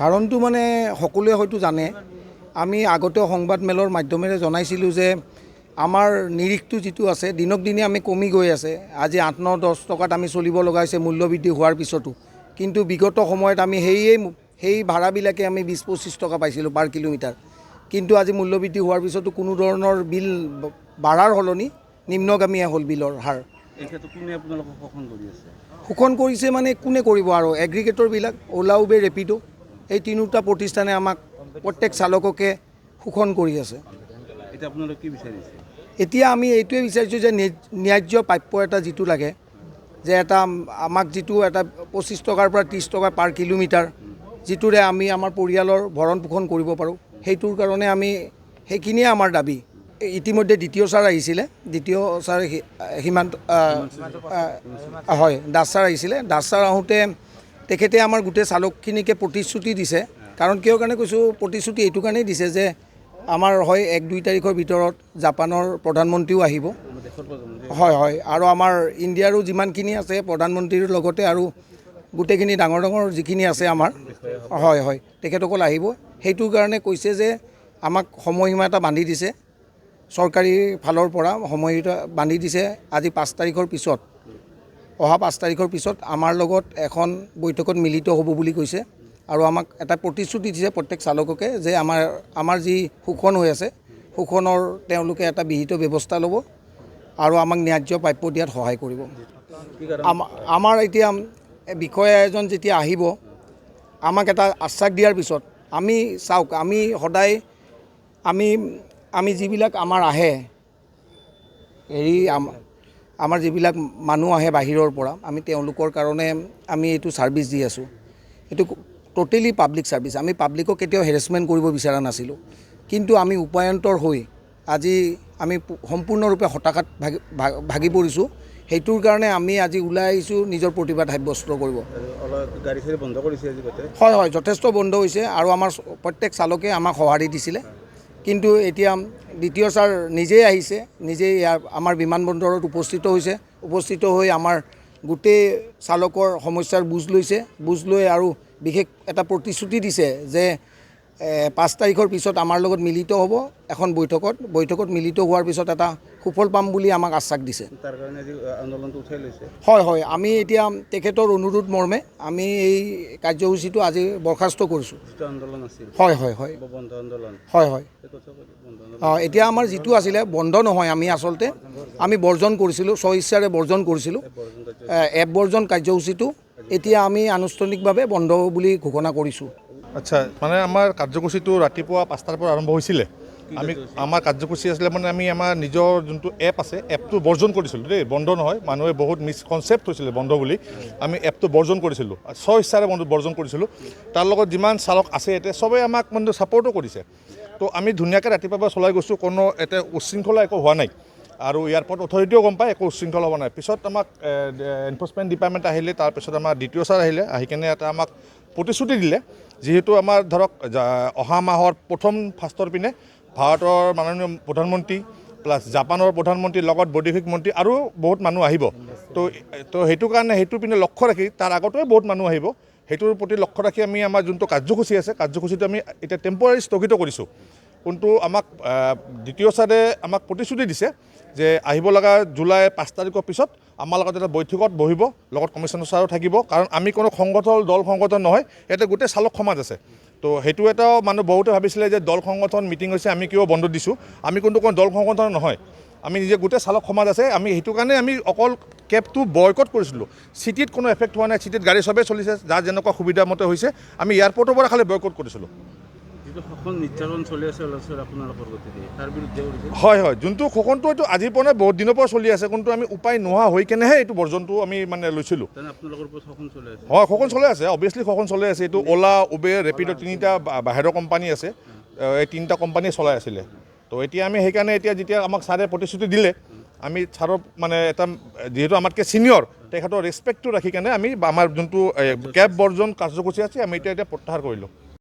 কাৰণটো মানে সকলোৱে হয়তো জানে, আমি আগতেও সংবাদ মেলৰ মাধ্যমেৰে জনাইছিলোঁ যে আমাৰ নিৰিখটো যিটো আছে দিনক দিনে আমি কমি গৈ আছে। আজি 8-9-10 টকাত আমি চলিব লগা হৈছে মূল্যবৃদ্ধি হোৱাৰ পিছতো, কিন্তু বিগত সময়ত আমি সেই ভাড়াবিলাকে আমি 20-25 টকা পাইছিলোঁ পাৰ কিলোমিটাৰ। কিন্তু আজি মূল্যবৃদ্ধি হোৱাৰ পিছতো কোনো ধৰণৰ বিল বাঢ়াৰ সলনি নিম্নগামীয়ে হ'ল বিলৰ হাৰ। শোষণ কৰিছে মানে কোনে কৰিব আৰু এগ্ৰিগেটৰবিলাক, অ'লা উবেৰ ৰেপিডো, এই তিনিওটা প্ৰতিষ্ঠানে আমাক প্ৰত্যেক চালককে শোষণ কৰি আছে। এতিয়া আমি এইটোৱে বিচাৰিছোঁ যে ন্যায্য প্ৰাপ্য এটা যিটো লাগে, যে এটা আমাক যিটো এটা 25 টকাৰ পৰা 30 টকা পাৰ কিলোমিটাৰ, যিটোৰে আমি আমাৰ পৰিয়ালৰ ভৰণ পোষণ কৰিব পাৰোঁ, সেইটোৰ কাৰণে আমি সেইখিনিয়ে আমাৰ দাবী। ইতিমধ্যে দ্বিতীয় ছাৰ আহিছিলে, দ্বিতীয় ছাৰ সীমান্ত হয় দাস ছাৰ আহিছিলে। দাস ছাৰ আহোঁতে তেখেতে আমাৰ গোটেই চালকখিনিকে প্ৰতিশ্ৰুতি দিছে। কাৰণ কিয় কাৰণে কৈছোঁ, প্ৰতিশ্ৰুতি এইটো কাৰণেই দিছে যে আমাৰ হয় 1-2 তাৰিখৰ ভিতৰত জাপানৰ প্ৰধানমন্ত্ৰীও আহিব, হয়, আৰু আমাৰ ইণ্ডিয়াৰো যিমানখিনি আছে প্ৰধানমন্ত্ৰীৰ লগতে আৰু গোটেইখিনি ডাঙৰ যিখিনি আছে আমাৰ, হয় তেখেতসকল আহিব। সেইটোৰ কাৰণে কৈছে যে আমাক সময়সীমা এটা বান্ধি দিছে, চৰকাৰী ফালৰ পৰা সময়সীমা বান্ধি দিছে। আজি 5 তাৰিখৰ পিছত, অহা 5 তাৰিখৰ পিছত আমাৰ লগত এখন বৈঠকত মিলিত হ'ব বুলি কৈছে। আৰু আমাক এটা প্ৰতিশ্ৰুতি দিছে প্ৰত্যেক চালককে যে আমাৰ যি শোষণ হৈ আছে, শোষণৰ তেওঁলোকে এটা বিহিত ব্যৱস্থা ল'ব আৰু আমাক ন্যায্য প্ৰাপ্য দিয়াত সহায় কৰিব। আমাৰ এতিয়া বিষয়া এজন যেতিয়া আহিব, আমাক এটা আশ্বাস দিয়াৰ পিছত আমি চাওক, আমি সদায় আমি যিবিলাক আমাৰ আহে আমাৰ যিবিলাক মানুহ আহে বাহিৰৰ পৰা, আমি তেওঁলোকৰ কাৰণে আমি এইটো ছাৰ্ভিচ দি আছোঁ। এইটো টোটেলি পাব্লিক ছাৰ্ভিচ। আমি পাব্লিকক কেতিয়াও হেৰেছমেণ্ট কৰিব বিচৰা নাছিলোঁ, কিন্তু আমি উপায়ন্তৰ হৈ আজি আমি সম্পূৰ্ণৰূপে হতাশাত ভাগি পৰিছোঁ। সেইটোৰ কাৰণে আমি আজি ওলাই আহিছোঁ নিজৰ প্ৰতিবাদ সাব্যস্ত কৰিব। গাড়ী বন্ধ কৰিছে আজি? হয়, যথেষ্ট বন্ধ হৈছে আৰু আমাৰ প্ৰত্যেক চালকে আমাক সঁহাৰি দিছিলে। কিন্তু এতিয়া দ্বিতীয় ছাৰ নিজেই আহিছে, নিজেই আমাৰ বিমানবন্দৰত উপস্থিত হৈ আমাৰ গোটেই চালকৰ সমস্যাৰ বুজ লৈ আৰু বিশেষ এটা প্ৰতিশ্ৰুতি দিছে যে 5 তাৰিখৰ পিছত আমাৰ লগত মিলিত হ'ব এখন বৈঠকত মিলিত হোৱাৰ পিছত এটা সুফল পাম বুলি আমাক আশ্বাস দিছে। তাৰ কাৰণে আজি আন্দোলনটো উঠাই লৈছে? হয়, আমি এতিয়া তেখেতৰ অনুৰোধ মৰ্মে আমি এই কাৰ্যসূচীটো আজি বৰখাস্ত কৰিছোঁ। আন্দোলন আছিল? হয়, বন্ধ আন্দোলন? হয়। এতিয়া আমাৰ যিটো আছিলে বন্ধ নহয়, আমি আচলতে বৰ্জন কৰিছিলোঁ, স্বইচ্ছাৰে বৰ্জন কৰিছিলোঁ। এপ বৰ্জন কাৰ্যসূচীটো এতিয়া আমি আনুষ্ঠানিকভাৱে বন্ধ বুলি ঘোষণা কৰিছোঁ। আচ্ছা, মানে আমাৰ কাৰ্যসূচীটো ৰাতিপুৱা 5টাৰ পৰা আৰম্ভ হৈছিলে। আমাৰ কাৰ্যসূচী আছিলে মানে আমি আমাৰ নিজৰ যোনটো এপ আছে, এপটো বৰ্জন কৰিছিলোঁ দেই, বন্ধ নহয়। মানুহে বহুত মিছকনচেপ্ট হৈছিলে বন্ধ বুলি। আমি এপটো বৰ্জন কৰিছিলোঁ, স্বইচ্ছাৰে বৰ্জন কৰিছিলোঁ। তাৰ লগত যিমান চালক আছে এতিয়া চবেই আমাক মানে ছাপৰ্টো কৰিছে। তো আমি ধুনীয়াকৈ ৰাতিপুৱাৰ পৰা চলাই গৈছোঁ, কোনো এতিয়া উচ্ছৃংখলা একো হোৱা নাই। আৰু এয়াৰপৰ্ট অথৰিটিও গম পায় একো উচ্ছৃংখলা হোৱা নাই। পিছত আমাক এনফৰ্চমেণ্ট ডিপাৰ্টমেণ্ট আহিলে, তাৰপিছত আমাৰ দ্বিতীয় ছাৰ আহিলে, আহি কেনে এটা আমাক প্ৰতিশ্ৰুতি দিলে, যিহেতু আমাৰ ধৰক অহা মাহৰ ফাৰ্ষ্টৰ পিনে ভাৰতৰ মাননীয় প্ৰধানমন্ত্ৰী প্লাছ জাপানৰ প্ৰধানমন্ত্ৰীৰ লগত বৈদেশিক মন্ত্ৰী আৰু বহুত মানুহ আহিব। তো সেইটো কাৰণে সেইটো পিনে লক্ষ্য ৰাখি, তাৰ আগতেও বহুত মানুহ আহিব, সেইটোৰ প্ৰতি লক্ষ্য ৰাখি আমি আমাৰ যোনটো কাৰ্যসূচী আছে, কাৰ্যসূচীটো আমি এতিয়া টেম্পৰাৰী স্থগিত কৰিছোঁ। কিন্তু আমাক দ্বিতীয় ছাৰে আমাক প্ৰতিশ্ৰুতি দিছে যে আহিব লগা জুলাই 5 তাৰিখৰ পিছত আমাৰ লগত এটা বৈঠকত বহিব, লগত কমিশ্যনাৰ ছাৰো থাকিব। কাৰণ আমি কোনো দল সংগঠন নহয়, ইয়াতে গোটেই চালক সমাজ আছে। তো সেইটো এটাও মানুহ বহুতে ভাবিছিলে যে দল সংগঠন মিটিং হৈছে, আমি কিয় বন্ধ দিছোঁ। আমি কিন্তু কোনো দল সংগঠন নহয়, আমি নিজে গোটেই চালক সমাজ আছে। আমি সেইটো কাৰণে আমি অকল কেবটো বয়কট কৰিছিলোঁ। চিটিত কোনো এফেক্ট হোৱা নাই, চিটিত গাড়ী চবেই চলিছে, যাৰ যেনেকুৱা সুবিধা মতে হৈছে। আমি এয়াৰপৰ্টৰ পৰা খালি বয়কট কৰিছিলোঁ। শোষণ নিৰ্যাতন চলি আছে আপোনালোকৰ গতিকে তাৰ বিৰুদ্ধে? হয়, যোনটো শোষণটো এইটো আজিৰ পৰা বহুত দিনৰ পৰা চলি আছে, কিন্তু আমি উপায় নোহোৱা হৈ কেনেহে এইটো বৰ্জনটো আমি মানে লৈছিলোঁ। আপোনালোকৰ ওপৰত শোষণ চলি আছে? হয়, শোষণ চলি আছে, অভিয়াছলি শোষণ চলি আছে। এইটো অ'লা, উবেৰ, ৰেপিডো 3টা বাহিৰৰ কোম্পানী আছে, এই 3টা কোম্পানীয়ে চলাই আছিলে। তো এতিয়া আমি সেইকাৰণে যেতিয়া আমাক ছাৰে প্ৰতিশ্ৰুতি দিলে, আমি ছাৰৰ মানে এটা যিহেতু আমাতকৈ ছিনিয়ৰ, তেখেতৰ ৰেচপেক্টটো ৰাখি কেনে আমি আমাৰ যোনটো কেব বৰ্জন কাৰ্যসূচী আছে, আমি এতিয়া প্ৰত্যাহাৰ কৰিলোঁ।